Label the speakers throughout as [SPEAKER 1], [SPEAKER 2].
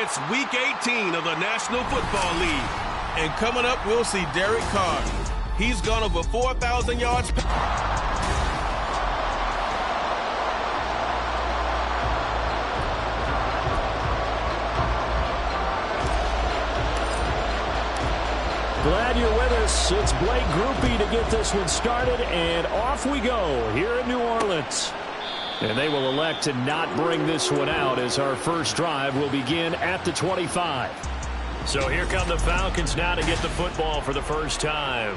[SPEAKER 1] It's Week 18 of the National Football League. And coming up, we'll see Derek Carr. He's gone over 4,000 yards.
[SPEAKER 2] Glad you're with us. It's Blake Groupie to get this one started, and off we go here in New Orleans. And they will elect to not bring this one out as our first drive will begin at the 25. So here come the Falcons now to get the football for the first time.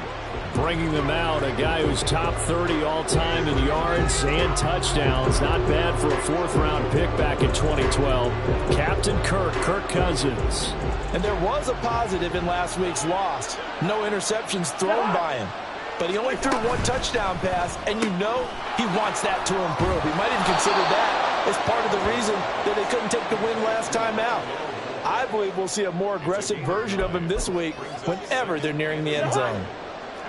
[SPEAKER 2] Bringing them out, a guy who's top 30 all-time in yards and touchdowns. Not bad for a fourth-round pick back in 2012. Captain Kirk Cousins.
[SPEAKER 3] And there was a positive in last week's loss. No interceptions thrown by him. But he only threw one touchdown pass, and you know he wants that to improve. He might even consider that as part of the reason that they couldn't take the win last time out. I believe we'll see a more aggressive version of him this week whenever they're nearing the end zone.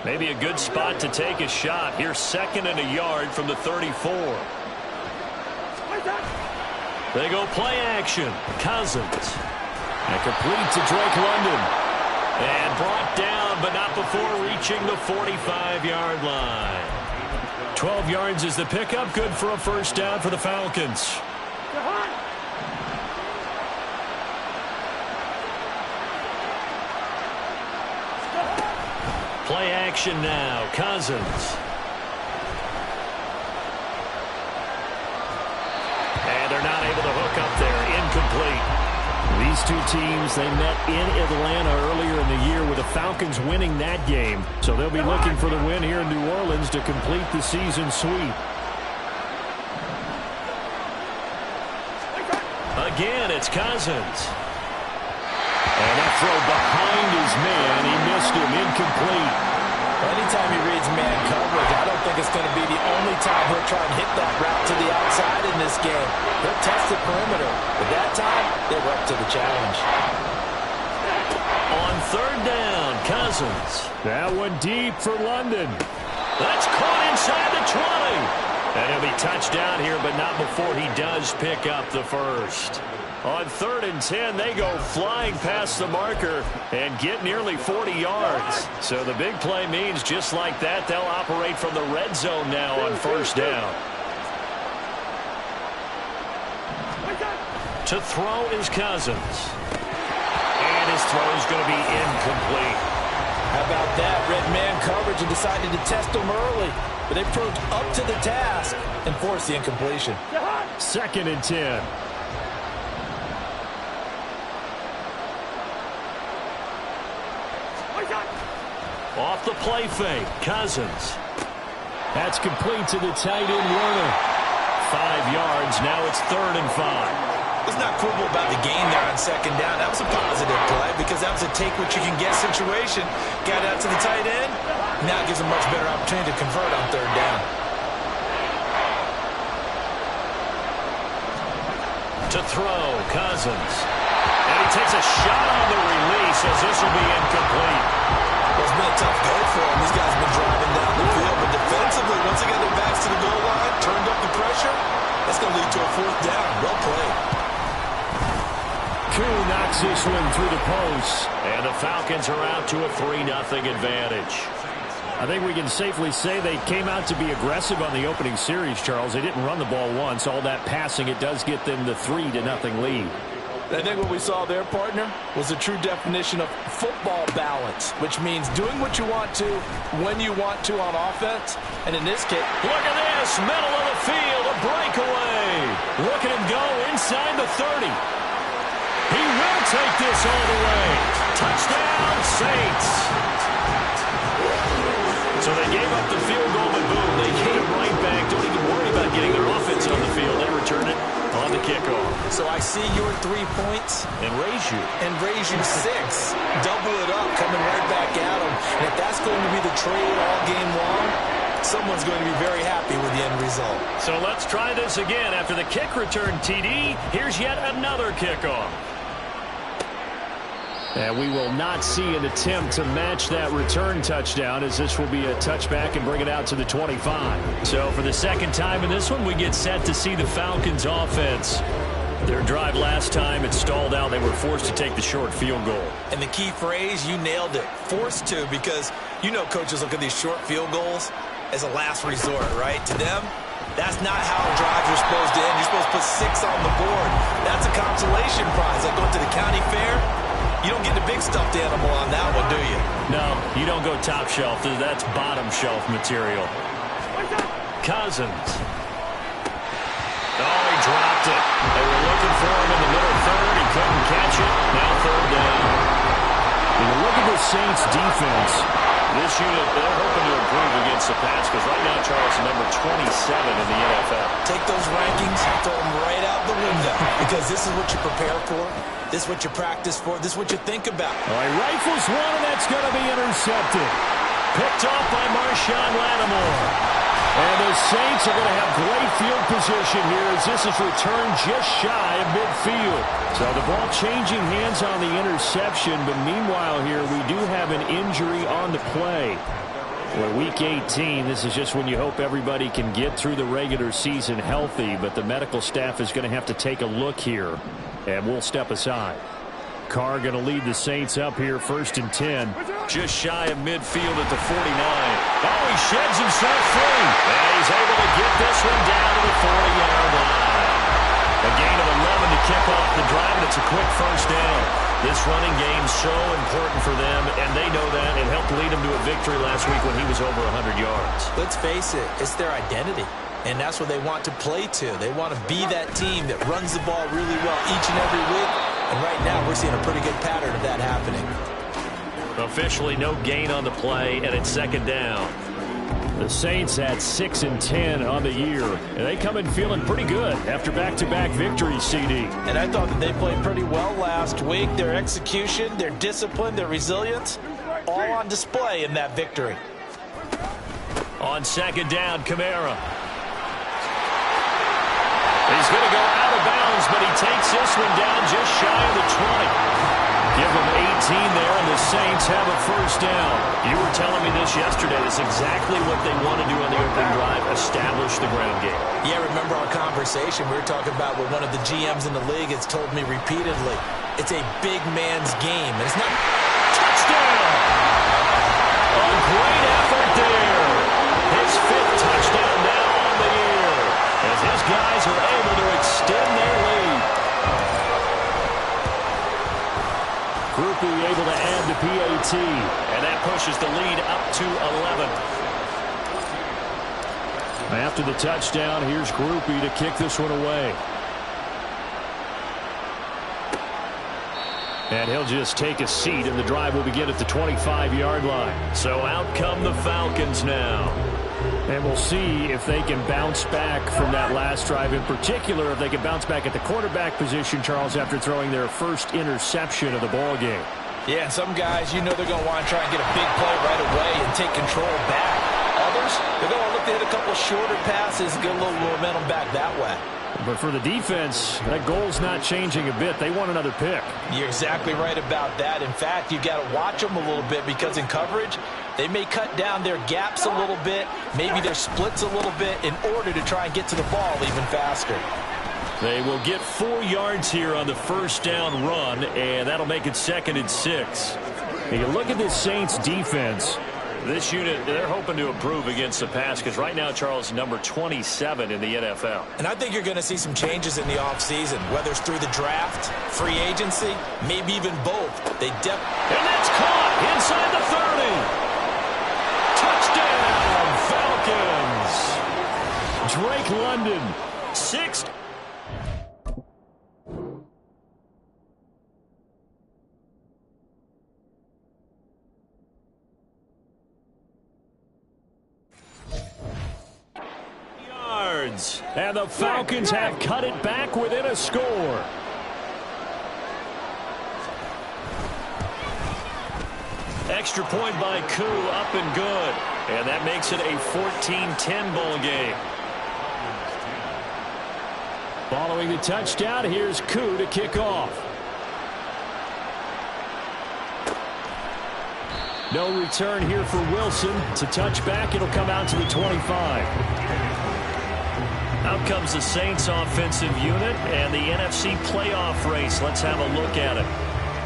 [SPEAKER 2] Maybe a good spot to take a shot. Here's 2nd and a yard from the 34. They go play action. Cousins. And complete to Drake London. And brought down, but not before reaching the 45-yard line. 12 yards is the pickup. Good for a first down for the Falcons. Play action now. Cousins. And they're not able to hook up there. Incomplete. These two teams, they met in Atlanta earlier in the year with the Falcons winning that game. So they'll be looking for the win here in New Orleans to complete the season sweep. Again, it's Cousins. And that throw behind his man. He missed him. Incomplete.
[SPEAKER 3] Anytime he reads man coverage, I don't think it's going to be the only time he'll try and hit that route to the outside in this game. He'll test the perimeter, but that time, they were up to the challenge.
[SPEAKER 2] On 3rd down, Cousins. That one deep for London. That's caught inside the 20. And he'll be touched down here, but not before he does pick up the first. On 3rd and 10, they go flying past the marker and get nearly 40 yards. So the big play means just like that, they'll operate from the red zone now on 1st down. To throw is Cousins. And his throw is going to be incomplete.
[SPEAKER 3] How about that? Red man coverage and decided to test him early. But they proved up to the task and forced the incompletion.
[SPEAKER 2] 2nd and 10. Off the play fake, Cousins. That's complete to the tight end, Werner. 5 yards, now it's 3rd and 5.
[SPEAKER 3] Let's not quibble about the gain there on 2nd down. That was a positive play because that was a take-what-you-can-get situation. Got out to the tight end. Now it gives a much better opportunity to convert on 3rd down.
[SPEAKER 2] To throw, Cousins. And he takes a shot on the release as this will be incomplete.
[SPEAKER 3] It's been a tough go for him. These guys have been driving down the field. But defensively, once they got their backs to the goal line, turned up the pressure, that's going to lead to a 4th down. Well played.
[SPEAKER 2] Koo knocks this one through the post. And the Falcons are out to a 3-0 advantage. I think we can safely say they came out to be aggressive on the opening series, Charles. They didn't run the ball once. All that passing, it does get them the 3-0 lead.
[SPEAKER 3] I think what we saw there, partner, was a true definition of football balance, which means doing what you want to, when you want to on offense. And in this case,
[SPEAKER 2] look at this, middle of the field, a breakaway. Look at him go inside the 30. He will take this all the way. Touchdown, Saints. So they gave up the field goal, but boom, they get it right back. Don't even worry about getting their offense on the field. They return it on the kickoff.
[SPEAKER 3] So I see your 3 points.
[SPEAKER 2] And raise you.
[SPEAKER 3] And raise you 6. Double it up, coming right back at them. And if that's going to be the trade all game long, someone's going to be very happy with the end result.
[SPEAKER 2] So let's try this again. After the kick return TD, here's yet another kickoff. And we will not see an attempt to match that return touchdown, as this will be a touchback and bring it out to the 25. So for the second time in this one, we get set to see the Falcons offense. Their drive last time, it stalled out. They were forced to take the short field goal.
[SPEAKER 3] And the key phrase, you nailed it, forced to, because you know coaches look at these short field goals as a last resort, right? To them, that's not how drives are supposed to end. You're supposed to put 6 on the board. That's a consolation prize. Like going to the county fair, you don't get the big stuffed animal on that one, do you?
[SPEAKER 2] No, you don't go top shelf. That's bottom shelf material. Cousins. Oh, he dropped it. They were looking for him in the middle third. He couldn't catch it. Now third down. When you look at the Saints defense, this unit, they're hoping to improve against the pass because right now, Charles, number 27 in the NFL.
[SPEAKER 3] Take those rankings, throw them right out the window because this is what you prepare for. This is what you practice for. This is what you think about.
[SPEAKER 2] All right, rifles one, and that's going to be intercepted. Picked off by Marshawn Lattimore. And the Saints are going to have great field position here as this is returned just shy of midfield. So the ball changing hands on the interception, but meanwhile here we do have an injury on the play. Well, Week 18, this is just when you hope everybody can get through the regular season healthy, but the medical staff is going to have to take a look here, and we'll step aside. Carr going to lead the Saints up here, 1st and 10. Just shy of midfield at the 49. Oh, he sheds himself free. And he's able to get this one down to the 40-yard line. A gain of 11 to kick off the drive, and it's a quick first down. This running game so important for them, and they know that. It helped lead them to a victory last week when he was over 100 yards.
[SPEAKER 3] Let's face it, it's their identity. And that's what they want to play to. They want to be that team that runs the ball really well each and every week. And right now, we're seeing a pretty good pattern of that happening.
[SPEAKER 2] Officially, no gain on the play, and it's 2nd down. The Saints had 6 and 10 on the year, and they come in feeling pretty good after back-to-back victories, CD.
[SPEAKER 3] And I thought that they played pretty well last week. Their execution, their discipline, their resilience, all on display in that victory.
[SPEAKER 2] On 2nd down, Kamara. He's going to go out of bounds, but he takes this one down just shy of the 20. Give them 18 there, and the Saints have a first down. You were telling me this yesterday. That's exactly what they want to do on the opening drive, establish the ground game.
[SPEAKER 3] Yeah, remember our conversation we were talking about with one of the GMs in the league has told me repeatedly, it's a big man's game. And it's not...
[SPEAKER 2] Touchdown! A great effort there. His 5th touchdown now on the year, as his guys are able to extend their lead. Groupie able to add the PAT, and that pushes the lead up to 11. After the touchdown, here's Groupie to kick this one away. And he'll just take a seat, and the drive will begin at the 25-yard line. So out come the Falcons now. And we'll see if they can bounce back from that last drive, in particular if they can bounce back at the quarterback position, Charles, after throwing their first interception of the ball game.
[SPEAKER 3] Yeah, and some guys, you know they're going to want to try and get a big play right away and take control back. Others, they're going to look to hit a couple shorter passes and get a little momentum back that way.
[SPEAKER 2] But for the defense, that goal's not changing a bit. They want another pick.
[SPEAKER 3] You're exactly right about that. In fact, you got to watch them a little bit because in coverage, they may cut down their gaps a little bit, maybe their splits a little bit in order to try and get to the ball even faster.
[SPEAKER 2] They will get 4 yards here on the first down run, and that'll make it 2nd and 6. And you look at this Saints defense. This unit, they're hoping to improve against the pass because right now, Charles, number 27 in the NFL.
[SPEAKER 3] And I think you're going to see some changes in the offseason, whether it's through the draft, free agency, maybe even both. And
[SPEAKER 2] that's caught inside the 30. Touchdown, Falcons. Drake London, 6th. And the Falcons have cut it back within a score. Extra point by Koo, up and good. And that makes it a 14-10 ball game. Following the touchdown, here's Koo to kick off. No return here for Wilson. It's a touchback. It'll come out to the 25. Out comes the Saints offensive unit and the NFC playoff race. Let's have a look at it.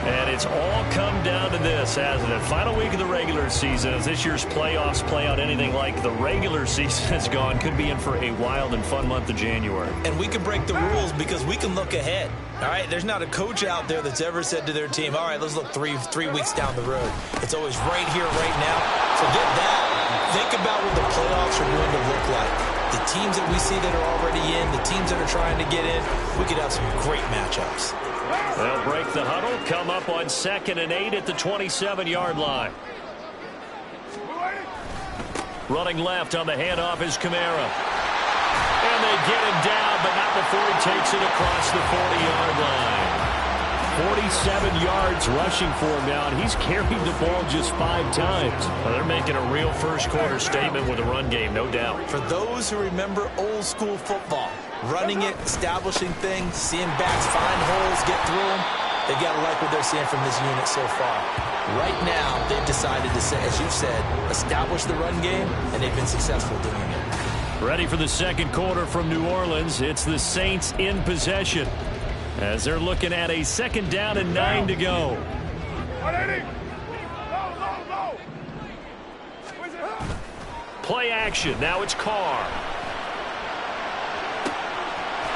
[SPEAKER 2] And it's all come down to this, hasn't it? Final week of the regular season. As this year's playoffs play out anything like the regular season has gone, could be in for a wild and fun month of January.
[SPEAKER 3] And we can break the rules because we can look ahead. All right, there's not a coach out there that's ever said to their team, all right, let's look three weeks down the road. It's always right here, right now. Forget that. Think about what the playoffs are going to look like. The teams that we see that are already in, the teams that are trying to get in, we could have some great matchups.
[SPEAKER 2] They'll break the huddle, come up on 2nd and 8 at the 27-yard line. Running left on the handoff is Kamara. And they get him down, but not before he takes it across the 40-yard line. 47 yards rushing for him now, and he's carried the ball just 5 times. Well, they're making a real first-quarter statement with a run game, no doubt.
[SPEAKER 3] For those who remember old-school football, running it, establishing things, seeing backs find holes, get through them, they've got to like what they're seeing from this unit so far. Right now, they've decided to, as you said, establish the run game, and they've been successful doing it.
[SPEAKER 2] Ready for the second quarter from New Orleans. It's the Saints in possession, as they're looking at a 2nd down and 9 to go. Play action. Now it's Carr.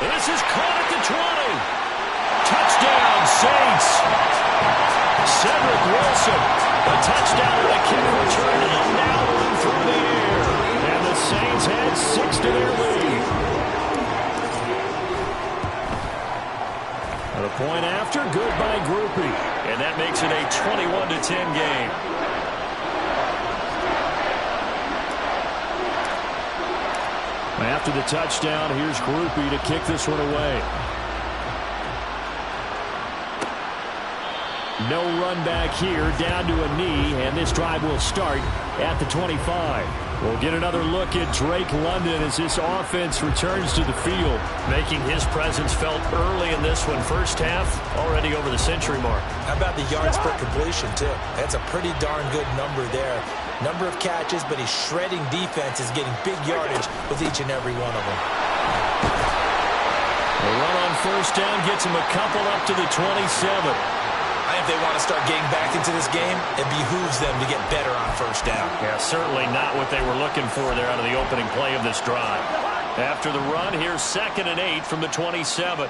[SPEAKER 2] This is caught at the 20. Touchdown, Saints. Cedric Wilson. A touchdown and a kick return, and now one through the air. And the Saints had 6 to their lead. The point after, good by Groupie. And that makes it a 21-10 game. After the touchdown, here's Groupie to kick this one away. No run back here, down to a knee, and this drive will start at the 25. We'll get another look at Drake London as this offense returns to the field, making his presence felt early in this one. First half, already over the century mark. How about the yards per completion, too? That's a pretty darn good number there. Number of catches, but he's shredding defenses, getting big yardage with each and every one of them. The run on first down gets him a couple up to the 27. If they want to start getting back into this game, it behooves them to get better on first down. Yeah, certainly not what they were looking for there out of the opening play of this drive. After the run, here's 2nd and 8 from the 27.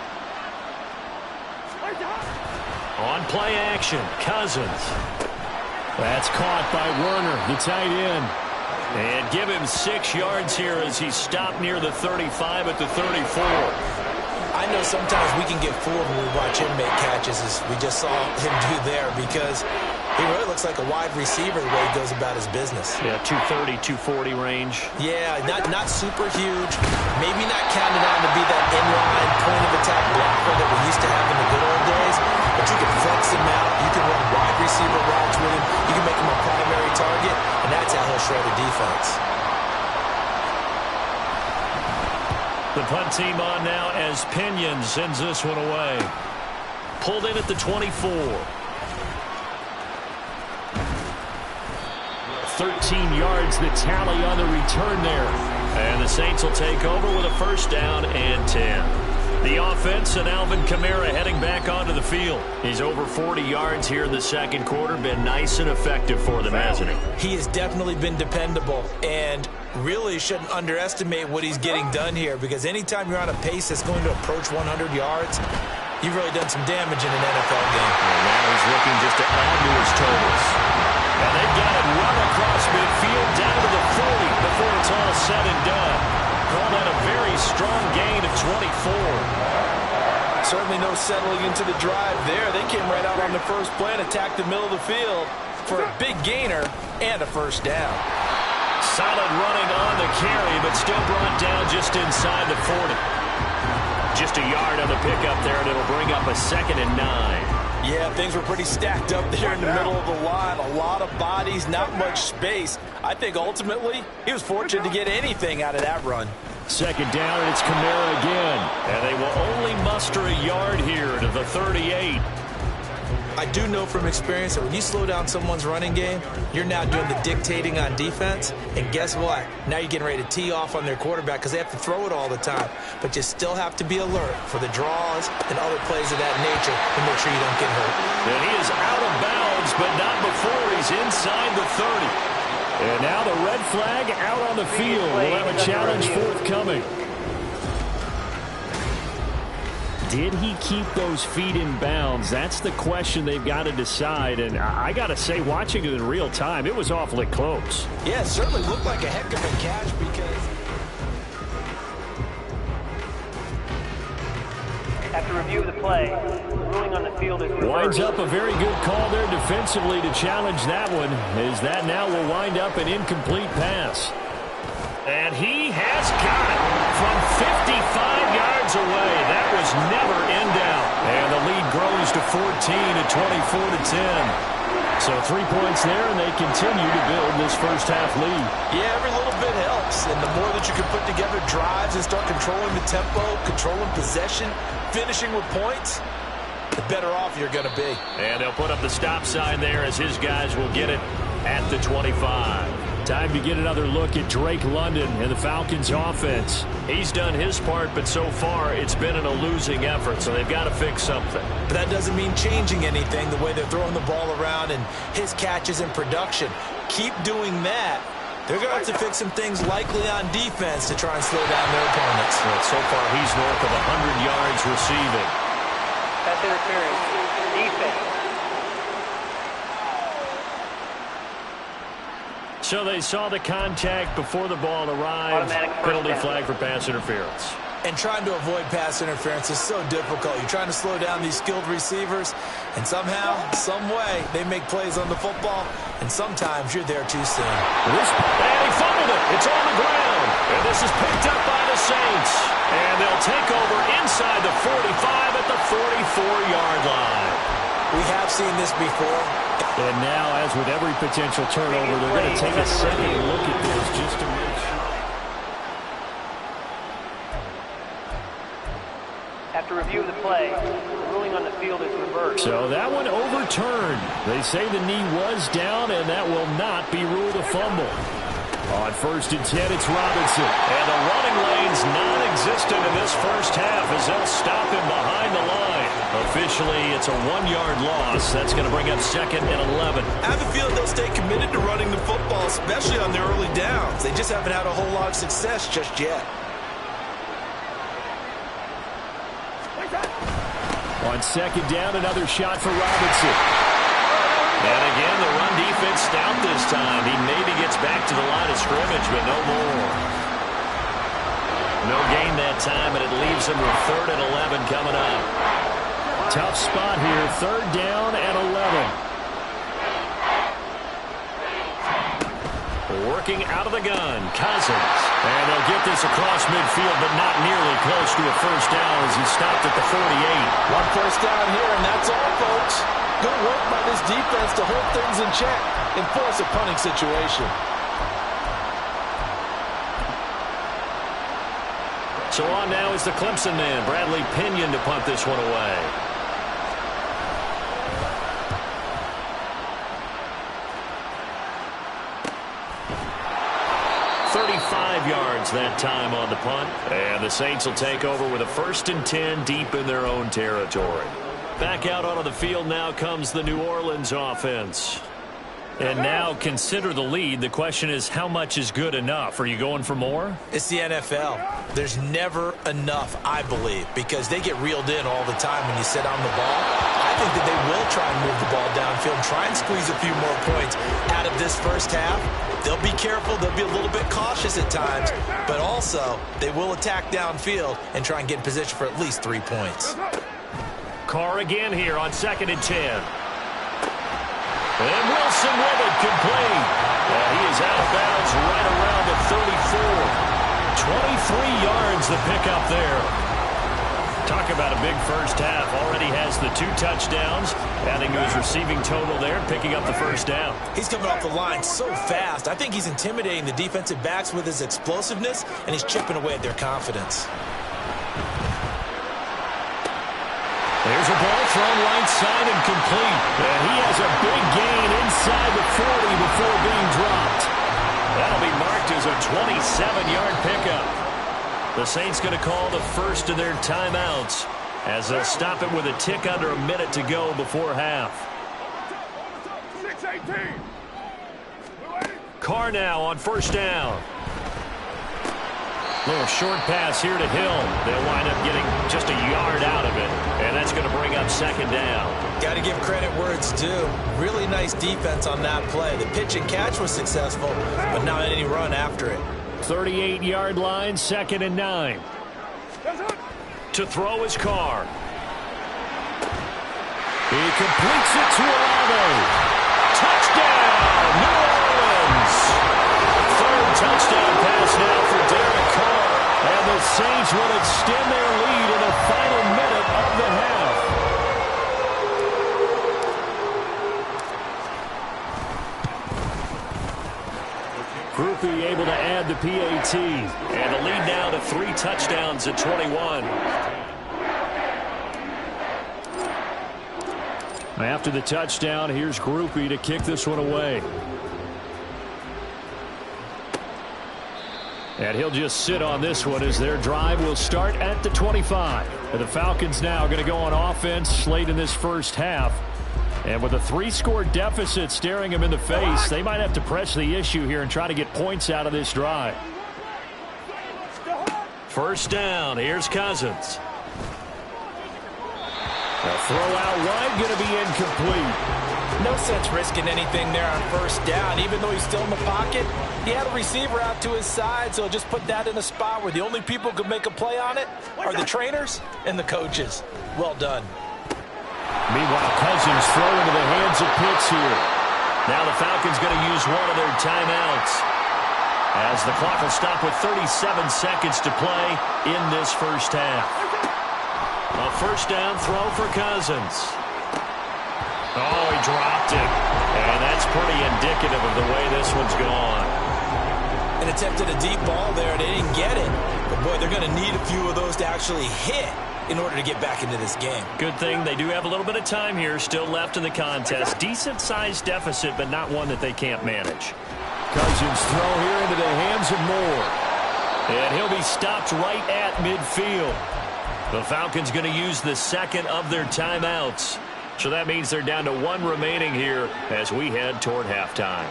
[SPEAKER 2] On play action, Cousins. That's caught by Werner, the tight end. And give him 6 yards here as he's stopped near the 35 at the 34. I know sometimes we can get fooled when we watch him make catches, as we just saw him do there, because he really looks like a wide receiver the way he goes about his business. Yeah, 230, 240 range. Yeah, not super huge. Maybe not counted on to be that inline point-of-attack blocker that we used to have in the good old days, but you can flex him out. You can run wide receiver routes with him. You can make him a primary target, and that's how he'll shred a defense. The punt team on now as Pinion sends this one away. Pulled in at the 24. 13 yards the tally on the return there. And the Saints will take over with a first down and 10. The offense and Alvin Kamara heading back onto the field. He's over 40 yards here in the second quarter. Been nice and effective for them, hasn't he? He has definitely been dependable, and really shouldn't underestimate what he's getting done here, because anytime you're on a pace that's going to approach 100 yards, you've really done some damage in an NFL game. And now he's looking just to add to his totals. And they've got it run across midfield down to the 40 before it's all said and done. Call that a very strong gain of 24. Certainly no settling into the drive there. They came right out on the first play and attacked the middle of the field for a big gainer and a first down. Solid running on the carry, but still brought down just inside the 40. Just a yard on the pickup there, and it'll bring up a 2nd and 9. Yeah, things were pretty stacked up there in the middle of the line. A lot of bodies, not much space. I think ultimately he was fortunate to get anything out of that run. 2nd down, and it's Kamara again. And they will only muster a yard here to the 38.
[SPEAKER 3] I do know from experience that when you slow down someone's running game, you're now doing the dictating on defense. And guess what? Now you're getting ready to tee off on their quarterback because they have to throw it all the time. But you still have to be alert for the draws and other plays of that nature to make sure you don't get hurt.
[SPEAKER 2] And he is out of bounds, but not before he's inside the 30. And now the red flag out on the field. We'll have a challenge forthcoming. Did he keep those feet in bounds? That's the question they've got to decide. And I got to say, watching it in real time, it was awfully close.
[SPEAKER 3] Yeah, it certainly looked like a heck of a catch because...
[SPEAKER 4] After review of the play, the ruling on the field is reversed.
[SPEAKER 2] Winds up a very good call there defensively to challenge that one, as that now will wind up an incomplete pass. And he has got it from 55 yards away. That was never in doubt. And the lead grows to 14 at 24-10. So 3 points there, and they continue to build this first half lead.
[SPEAKER 3] Yeah, every little bit helps. And the more that you can put together drives and start controlling the tempo, controlling possession, finishing with points, the better off you're going to be.
[SPEAKER 2] And they'll put up the stop sign there as his guys will get it at the 25. Time to get another look at Drake London and the Falcons offense. He's done his part, but so far it's been in a losing effort, so they've got to fix something.
[SPEAKER 3] But that doesn't mean changing anything, the way they're throwing the ball around and his catches and production. Keep doing that. They're going to have to fix some things likely on defense to try and slow down their opponents.
[SPEAKER 2] Well, so far he's north of 100 yards receiving.
[SPEAKER 4] Pass interference. Defense.
[SPEAKER 2] So they saw the contact before the ball arrived. Penalty flag for pass interference.
[SPEAKER 3] And trying to avoid pass interference is so difficult. You're trying to slow down these skilled receivers, and somehow, some way, they make plays on the football, and sometimes you're there too soon.
[SPEAKER 2] And he fumbled it. It's on the ground. And this is picked up by the Saints. And they'll take over inside the 45 at the 44-yard line.
[SPEAKER 3] We have seen this before.
[SPEAKER 2] And now, as with every potential turnover, they're going to take a second look at this just to make sure.
[SPEAKER 4] After review of the play, the ruling on the field is reversed.
[SPEAKER 2] So that one overturned. They say the knee was down, and that will not be ruled a fumble. On 1st and 10, it's Robinson. And the running lane's non-existent in this first half as they'll stop him behind the line. Officially, it's a 1-yard loss. That's going to bring up 2nd and 11.
[SPEAKER 3] I have a feeling they'll stay committed to running the football, especially on their early downs. They just haven't had a whole lot of success just yet.
[SPEAKER 2] On 2nd down, another shot for Robinson. And again, the run defense stout this time. He maybe gets back to the line of scrimmage, but no more. No gain that time, and it leaves him with 3rd and 11 coming up. Tough spot here, 3rd down and 11. Working out of the gun, Cousins. And they'll get this across midfield, but not nearly close to a first down as he stopped at the 48.
[SPEAKER 3] One first down here, and that's all, folks. Good work by this defense to hold things in check and force a punting situation.
[SPEAKER 2] So on now is the Clemson man, Bradley Pinion, to punt this one away. Yards that time on the punt, and the Saints will take over with a 1st and 10 deep in their own territory. Back out onto the field now comes the New Orleans offense. And now consider the lead. The question is, how much is good enough? Are you going for more?
[SPEAKER 3] It's the NFL. There's never enough, I believe, because they get reeled in all the time when you sit on the ball. I think that they will try and move the ball downfield, try and squeeze a few more points out of this first half. They'll be careful. They'll be a little bit cautious at times, but also they will attack downfield and try and get in position for at least 3 points.
[SPEAKER 2] Carr again here on 2nd and 10. And Wilson with it, complete. He is out of bounds right around the 34. 23 yards the pickup there. Talk about a big first half. Already has the 2 touchdowns, adding to his receiving total there, picking up the first down.
[SPEAKER 3] He's coming off the line so fast. I think he's intimidating the defensive backs with his explosiveness, and he's chipping away at their confidence.
[SPEAKER 2] Here's a ball thrown right side and complete. And he has a big gain inside the 40 before being dropped. That'll be marked as a 27-yard pickup. The Saints going to call the first of their timeouts as they'll stop it with a tick under a minute to go before half.
[SPEAKER 5] 6-18.
[SPEAKER 2] Carr now on first down. Little short pass here to Hill. They'll wind up getting just a yard out of it, and that's going to bring up second down.
[SPEAKER 3] Got to give credit where it's due. Really nice defense on that play. The pitch and catch was successful, but not any run after it.
[SPEAKER 2] 38-yard line, 2nd and 9. To throw his Carr. He completes it to Olave. Touchdown, New Orleans. Third touchdown pass now for Derek Carr. And the Saints will extend their lead in the final minute of the half. Groupie able to add the PAT. And the lead now to 3 touchdowns at 21. After the touchdown, here's Groupie to kick this one away. And he'll just sit on this one as their drive will start at the 25. And the Falcons now going to go on offense late in this first half. And with a 3-score deficit staring them in the face, they might have to press the issue here and try to get points out of this drive. First down, here's Cousins. A throw out wide, going to be incomplete.
[SPEAKER 3] No sense risking anything there on first down. Even though he's still in the pocket, he had a receiver out to his side, so just put that in a spot where the only people who could make a play on it are the trainers and the coaches. Well done.
[SPEAKER 2] Meanwhile, Cousins throw into the hands of Pitts here. Now the Falcons going to use one of their timeouts as the clock will stop with 37 seconds to play in this first half. A first down throw for Cousins. Oh, he dropped it. And that's pretty indicative of the way this one's gone.
[SPEAKER 3] And attempted a deep ball there. They didn't get it. But, boy, they're going to need a few of those to actually hit in order to get back into this game.
[SPEAKER 2] Good thing they do have a little bit of time here still left in the contest. Decent-sized deficit, but not one that they can't manage. Cousins throw here into the hands of Moore. And he'll be stopped right at midfield. The Falcons going to use the second of their timeouts. So that means they're down to 1 remaining here as we head toward halftime.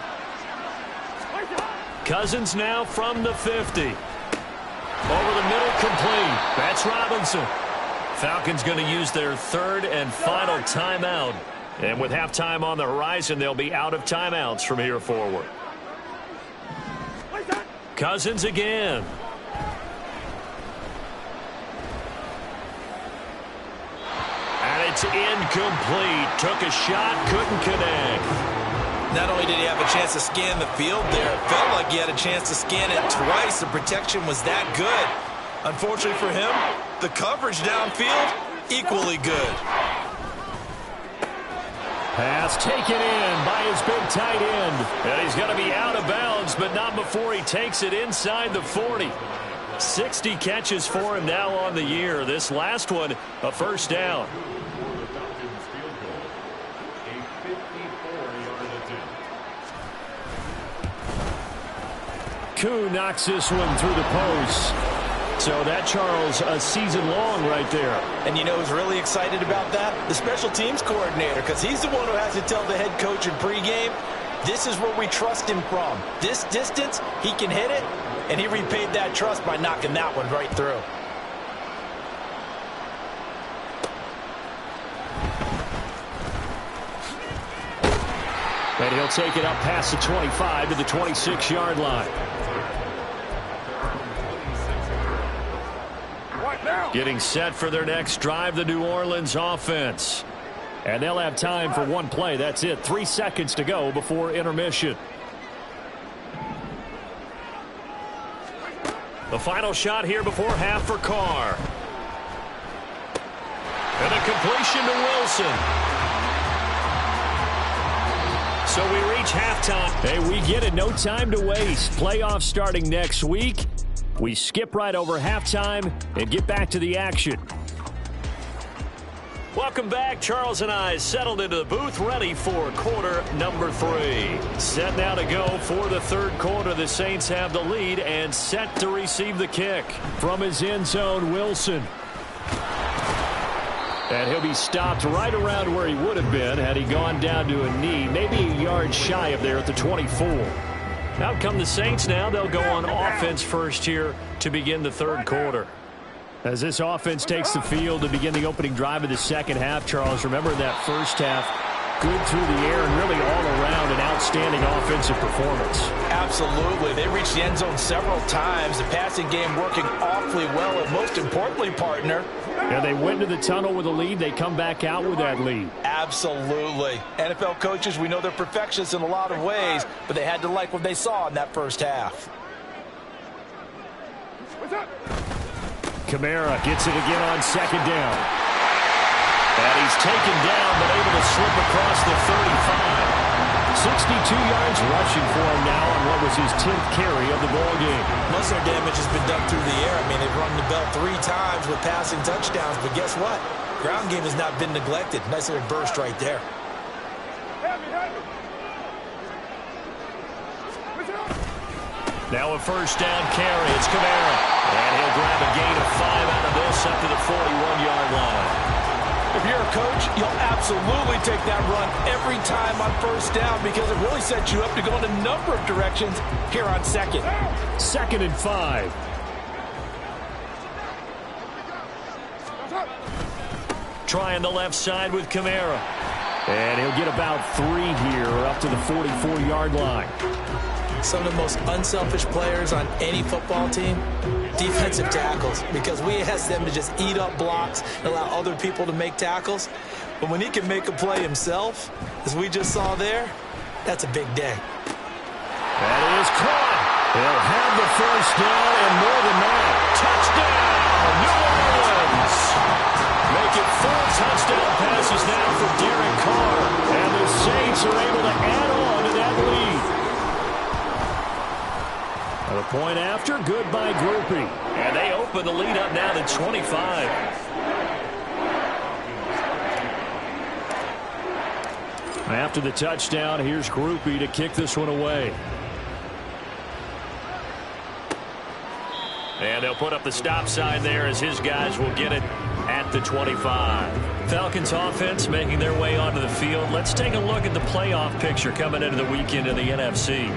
[SPEAKER 2] Cousins now from the 50. Over the middle, complete. That's Robinson. Falcons going to use their third and final timeout. And with halftime on the horizon, they'll be out of timeouts from here forward. Cousins again. And it's incomplete. Took a shot, couldn't connect.
[SPEAKER 3] Not only did he have a chance to scan the field there, it felt like he had a chance to scan it twice. The protection was that good. Unfortunately for him, the coverage downfield, equally good.
[SPEAKER 2] Pass taken in by his big tight end. And he's going to be out of bounds, but not before he takes it inside the 40. 60 catches for him now on the year. This last one, a first down. Koo knocks this one through the post. So that, Charles, a season long right there.
[SPEAKER 3] And you know who's really excited about that? The special teams coordinator, because he's the one who has to tell the head coach in pregame, this is where we trust him from. This distance, he can hit it, and he repaid that trust by knocking that one right through.
[SPEAKER 2] And he'll take it up past the 25 to the 26-yard line. Getting set for their next drive, the New Orleans offense. And they'll have time for one play. That's it. 3 seconds to go before intermission. The final shot here before half for Carr. And a completion to Wilson. So we reach halftime. Hey, we get it. No time to waste. Playoffs starting next week. We skip right over halftime and get back to the action. Welcome back. Charles and I settled into the booth, ready for quarter number 3. Set now to go for the third quarter. The Saints have the lead and set to receive the kick. From his end zone, Wilson. And he'll be stopped right around where he would have been had he gone down to a knee, maybe a yard shy of there at the 24. Out come the Saints now. They'll go on offense first here to begin the third quarter. As this offense takes the field to begin the opening drive of the second half, Charles, remember that first half, good through the air and really all around an outstanding offensive performance.
[SPEAKER 3] Absolutely. They reached the end zone several times. The passing game working awfully well, and most importantly, partner.
[SPEAKER 2] And they went to the tunnel with a lead. They come back out with that lead.
[SPEAKER 3] Absolutely. NFL coaches, we know they're perfectionists in a lot of ways, but they had to like what they saw in that first half.
[SPEAKER 2] Kamara gets it again on second down. And he's taken down, but able to slip across the 35. 62 yards rushing for him now on what was his 10th carry of the ball game.
[SPEAKER 3] Most of their damage has been done through the air. I mean, they've rung the bell 3 times with passing touchdowns, but guess what? Ground game has not been neglected. Nice little burst right there.
[SPEAKER 2] Now a first down carry. It's Kamara. And he'll grab a gain of 5 out of this up to the 41-yard line.
[SPEAKER 3] If you're a coach, you'll absolutely take that run every time on first down because it really sets you up to go in a number of directions here on second.
[SPEAKER 2] 2nd and 5. Trying the left side with Kamara. And he'll get about 3 here up to the 44-yard line.
[SPEAKER 3] Some of the most unselfish players on any football team, defensive tackles, because we ask them to just eat up blocks and allow other people to make tackles. But when he can make a play himself, as we just saw there, that's a big day.
[SPEAKER 2] That is caught. He'll have the first down and more than that. Touchdown, New Orleans. Make it 4 touchdown passes now for Derek Carr. And the Saints are able to add on to that lead. The point after, good by Groupie. And they open the lead up now to 25. After the touchdown, here's Groupie to kick this one away. And they'll put up the stop sign there as his guys will get it at the 25. Falcons offense making their way onto the field. Let's take a look at the playoff picture coming into the weekend in the NFC.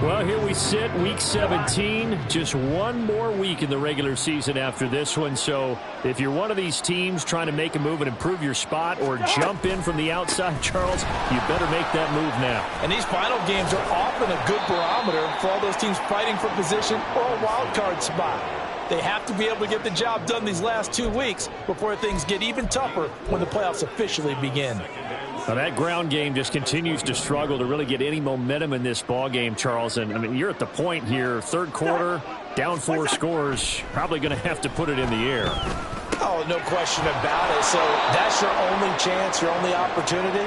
[SPEAKER 2] Well, here we sit, Week 17, just one more week in the regular season after this one. So if you're one of these teams trying to make a move and improve your spot or jump in from the outside, Charles, you better make that move now.
[SPEAKER 3] And these final games are often a good barometer for all those teams fighting for position or a wild card spot. They have to be able to get the job done these last 2 weeks before things get even tougher when the playoffs officially begin.
[SPEAKER 2] Now that ground game just continues to struggle to really get any momentum in this ball game, Charles. And, I mean, you're at the point here, third quarter, down 4 scores, probably going to have to put it in the air.
[SPEAKER 3] Oh, no question about it. So that's your only chance, your only opportunity.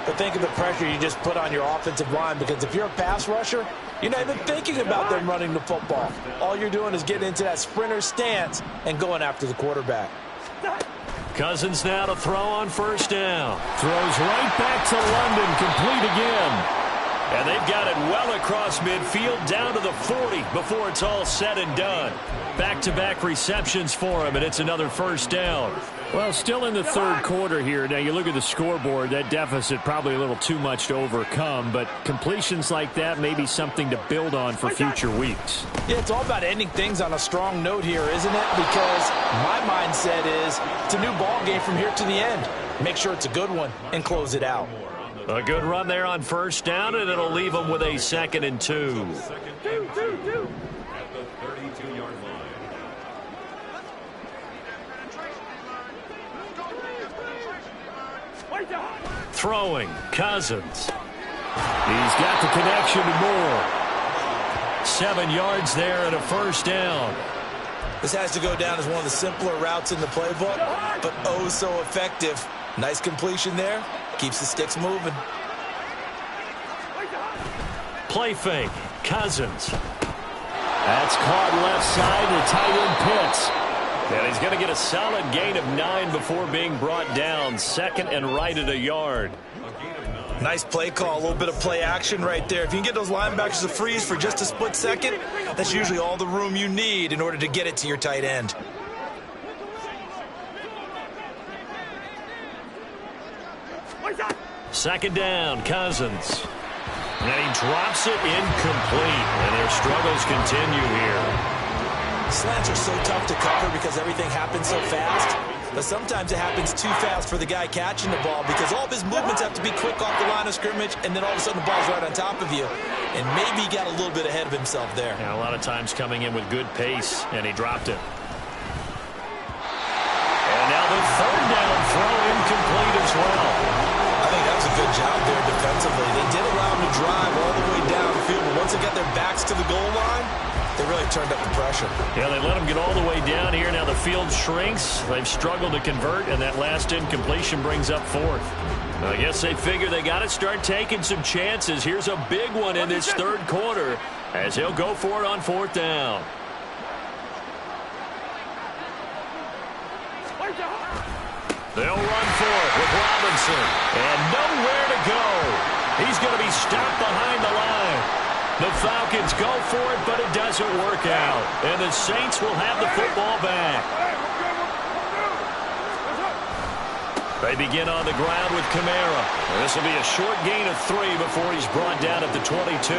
[SPEAKER 3] But think of the pressure you just put on your offensive line, because if you're a pass rusher, you're not even thinking about them running the football. All you're doing is getting into that sprinter stance and going after the quarterback.
[SPEAKER 2] Cousins now to throw on first down. Throws right back to London, complete again. And they've got it well across midfield, down to the 40 before it's all said and done. Back-to-back receptions for him, and it's another first down. Well, still in the third quarter here. Now, you look at the scoreboard, that deficit probably a little too much to overcome, but completions like that may be something to build on for future weeks.
[SPEAKER 3] Yeah, it's all about ending things on a strong note here, isn't it? Because my mindset is it's a new ball game from here to the end. Make sure it's a good one and close it out.
[SPEAKER 2] A good run there on first down, and it'll leave them with a 2nd and 2. Throwing, Cousins. He's got the connection to Moore. 7 yards there and a first down.
[SPEAKER 3] This has to go down as one of the simpler routes in the playbook, but oh so effective. Nice completion there. Keeps the sticks moving.
[SPEAKER 2] Play fake, Cousins. That's caught left side to tight end Pitts. And he's going to get a solid gain of 9 before being brought down. Second and right at a yard.
[SPEAKER 3] Nice play call, a little bit of play action right there. If you can get those linebackers to freeze for just a split second, that's usually all the room you need in order to get it to your tight end.
[SPEAKER 2] Second down, Cousins. And he drops it incomplete. And their struggles continue here.
[SPEAKER 3] Slants are so tough to cover because everything happens so fast. But sometimes it happens too fast for the guy catching the ball because all of his movements have to be quick off the line of scrimmage, and then all of a sudden the ball's right on top of you. And maybe he got a little bit ahead of himself there.
[SPEAKER 2] Yeah, a lot of times coming in with good pace, and he dropped it. And now the third down throw incomplete as well.
[SPEAKER 3] I think that was a good job there defensively. They did allow him to drive all the way downfield, but once they got their backs to the goal line, they really turned up the pressure.
[SPEAKER 2] Yeah, they let him get all the way down here. Now the field shrinks. They've struggled to convert, and that last incompletion brings up fourth. I guess they figure they got to start taking some chances. Here's a big one in this third quarter as he'll go for it on fourth down. They'll run for it with Robinson. And nowhere to go. He's going to be stopped behind the line. The Falcons go for it, but it doesn't work out. And the Saints will have the football back. They begin on the ground with Kamara. This will be a short gain of 3 before he's brought down at the 22.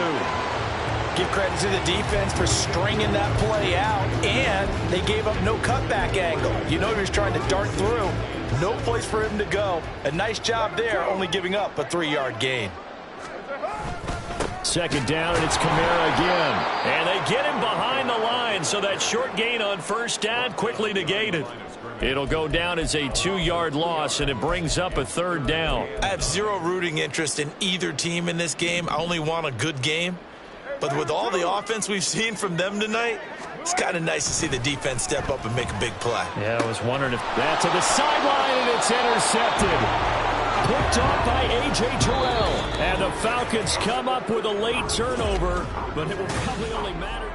[SPEAKER 3] Give credit to the defense for stringing that play out, and they gave up no cutback angle. You know he was trying to dart through. No place for him to go. A nice job there, only giving up a 3-yard gain.
[SPEAKER 2] Second down, and it's Kamara again. And they get him behind the line, so that short gain on first down quickly negated. It'll go down as a 2-yard loss, and it brings up a third down.
[SPEAKER 3] I have zero rooting interest in either team in this game. I only want a good game. But with all the offense we've seen from them tonight, it's kind of nice to see the defense step up and make a big play.
[SPEAKER 2] Yeah, I was wondering if that's to the sideline, and it's intercepted. Picked off by A.J. Terrell. And the Falcons come up with a late turnover, but it will probably only matter.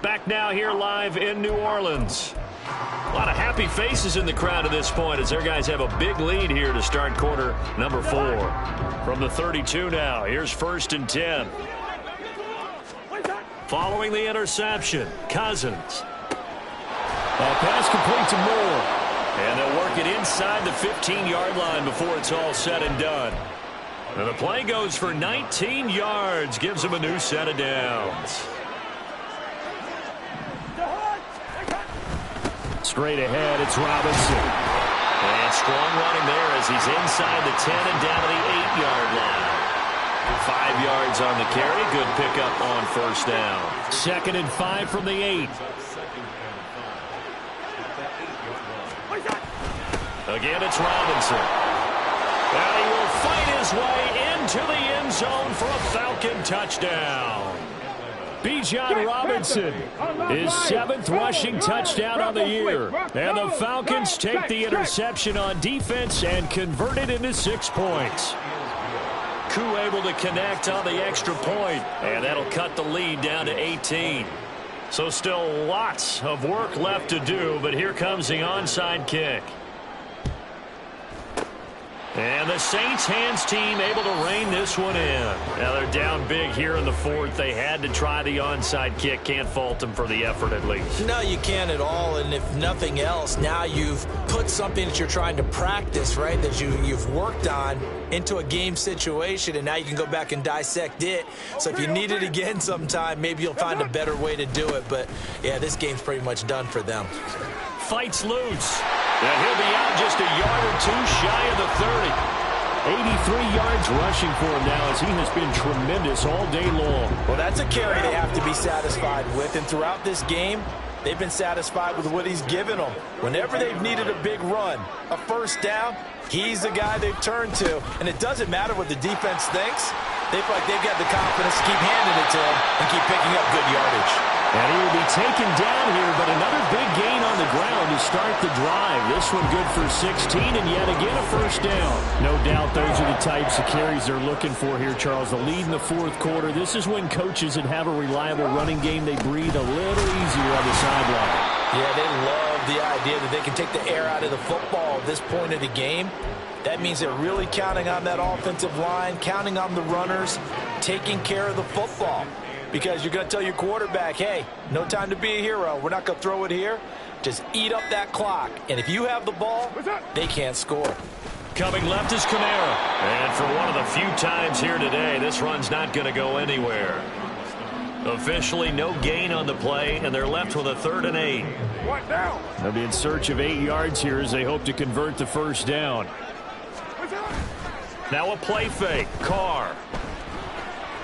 [SPEAKER 2] Back now here live in New Orleans. A lot of happy faces in the crowd at this point as their guys have a big lead here to start quarter number 4. From the 32 now, here's 1st and 10. Following the interception, Cousins. A pass complete to Moore. And they'll work it inside the 15-yard line before it's all said and done. And the play goes for 19 yards, gives them a new set of downs. Straight ahead, it's Robinson. And strong running there as he's inside the 10 and down to the 8-yard line. 5 yards on the carry. Good pickup on first down. 2nd and 5 from the 8. Again, it's Robinson. And he will fight his way into the end zone for a Falcon touchdown. Bijan Robinson, his 7th rushing touchdown on the year. And the Falcons take the interception on defense and convert it into 6 points. Koo able to connect on the extra point, and that'll cut the lead down to 18. So still lots of work left to do, but here comes the onside kick. And the Saints hands team able to rein this one in. Now they're down big here in the 4th. They had to try the onside kick. Can't fault them for the effort at least.
[SPEAKER 3] No, you can't at all. And if nothing else, now you've put something that you're trying to practice, right, that you've worked on into a game situation, and now you can go back and dissect it. So if you need it again sometime, maybe you'll find a better way to do it. But, yeah, this game's pretty much done for them.
[SPEAKER 2] Fights loose. And he'll be out just a yard or 2 shy of the 30. 83 yards rushing for him now as he has been tremendous all day long.
[SPEAKER 3] Well, that's a carry they have to be satisfied with. And throughout this game, they've been satisfied with what he's given them. Whenever they've needed a big run, a first down, he's the guy they've turned to. And it doesn't matter what the defense thinks. They feel like they've got the confidence to keep handing it to him and keep picking up good yardage.
[SPEAKER 2] And he will be taken down here, but another big gain on the ground to start the drive. This one good for 16, and yet again a first down. No doubt those are the types of carries they're looking for here, Charles. The lead in the 4th quarter. This is when coaches that have a reliable running game, they breathe a little easier on the sideline.
[SPEAKER 3] Yeah, they love the idea that they can take the air out of the football at this point of the game. That means they're really counting on that offensive line, counting on the runners, taking care of the football. Because you're going to tell your quarterback, hey, no time to be a hero. We're not going to throw it here. Just eat up that clock. And if you have the ball, they can't score.
[SPEAKER 2] Coming left is Kamara. And for one of the few times here today, this run's not going to go anywhere. Officially no gain on the play, and they're left with a 3rd and 8.
[SPEAKER 5] What now?
[SPEAKER 2] They'll be in search of 8 yards here as they hope to convert the first down. Now a play fake. Carr.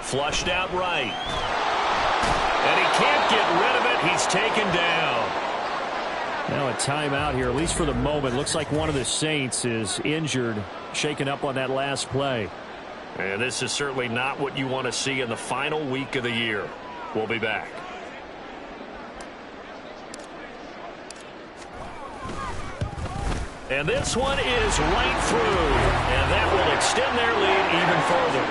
[SPEAKER 2] Flushed out right. And he can't get rid of it. He's taken down. Now a timeout here, at least for the moment. Looks like one of the Saints is injured, shaken up on that last play. And this is certainly not what you want to see in the final week of the year. We'll be back. And this one is right through. And that will extend their lead even further.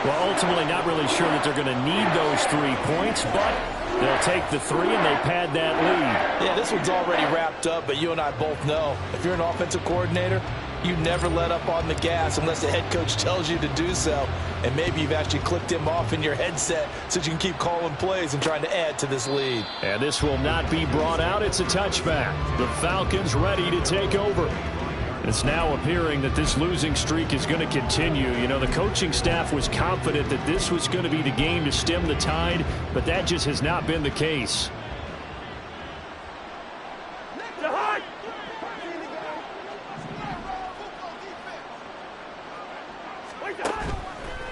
[SPEAKER 2] Well, ultimately not really sure that they're going to need those 3 points, but they'll take the 3 and they pad that lead.
[SPEAKER 3] Yeah, this one's already wrapped up, but you and I both know if you're an offensive coordinator, you never let up on the gas unless the head coach tells you to do so. And maybe you've actually clicked him off in your headset so you can keep calling plays and trying to add to this lead.
[SPEAKER 2] And this will not be brought out. It's a touchback. The Falcons ready to take over. It's now appearing that this losing streak is going to continue. You know, the coaching staff was confident that this was going to be the game to stem the tide, but that just has not been the case.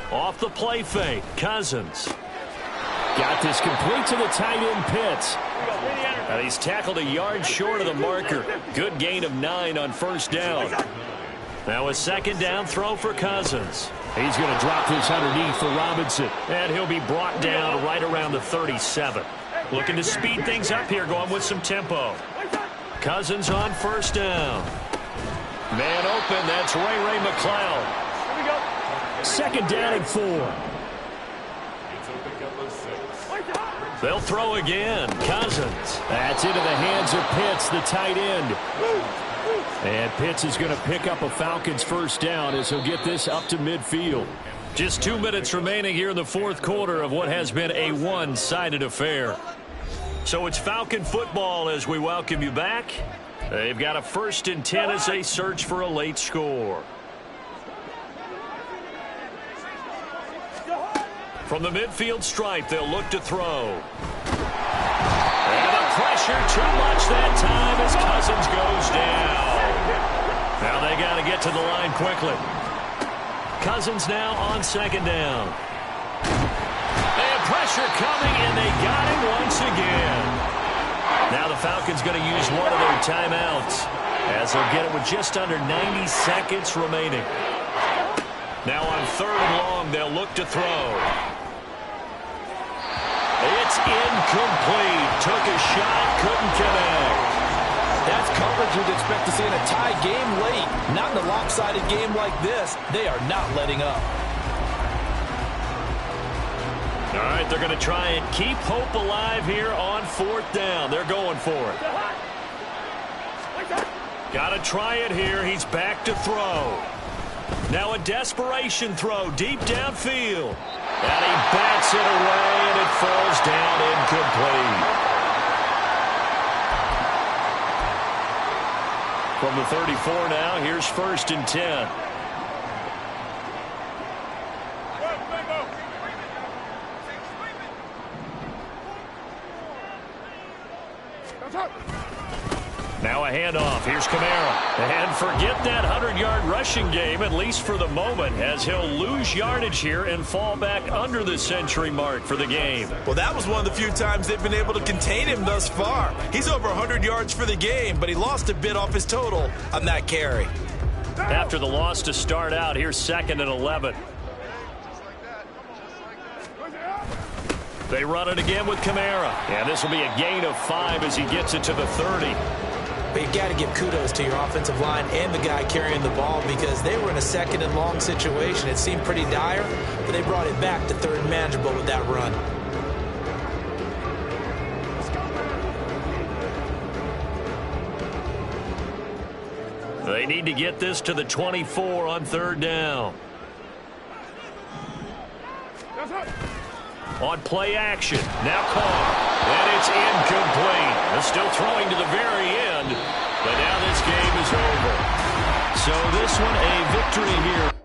[SPEAKER 2] Off the play fake, Cousins. Got this complete to the tight end Pitts. And he's tackled a yard short of the marker. Good gain of 9 on first down. Now a 2nd down throw for Cousins. He's going to drop this underneath for Robinson. And he'll be brought down right around the 37. Looking to speed things up here, going with some tempo. Cousins on first down. Man open, that's Ray McCloud. 2nd down and 4. They'll throw again. Cousins. That's into the hands of Pitts, the tight end. And Pitts is going to pick up a Falcons first down as he'll get this up to midfield. Just 2 minutes remaining here in the 4th quarter of what has been a one-sided affair. So it's Falcon football as we welcome you back. They've got a 1st and 10 as they search for a late score. From the midfield stripe, they'll look to throw. And the pressure too much that time as Cousins goes down. Now they got to get to the line quickly. Cousins now on 2nd down. And pressure coming, and they got him once again. Now the Falcons going to use one of their timeouts as they'll get it with just under 90 seconds remaining. Now on 3rd and long, they'll look to throw. It's incomplete. Took a shot, couldn't connect.
[SPEAKER 3] That's coverage you'd expect to see in a tie game late. Not in a lopsided game like this. They are not letting up.
[SPEAKER 2] All right, they're going to try and keep hope alive here on 4th down. They're going for it. Got to try it here. He's back to throw. Now a desperation throw deep downfield. And he bats it away, and it falls down incomplete. From the 34 now, here's 1st and 10. Now a handoff. Here's Kamara. And forget that 100-yard rushing game, at least for the moment, as he'll lose yardage here and fall back under the century mark for the game.
[SPEAKER 3] Well, that was one of the few times they've been able to contain him thus far. He's over 100 yards for the game, but he lost a bit off his total on that carry.
[SPEAKER 2] After the loss to start out, here's 2nd and 11. They run it again with Kamara. And this will be a gain of 5 as he gets it to the 30.
[SPEAKER 6] But you got to give kudos to your offensive line and the guy carrying the ball because they were in a 2nd and long situation. It seemed pretty dire, but they brought it back to 3rd and manageable with that run.
[SPEAKER 2] They need to get this to the 24 on third down. On play action, now Carr, and it's incomplete. They're still throwing to the very end, but now this game is over. So this one a victory here.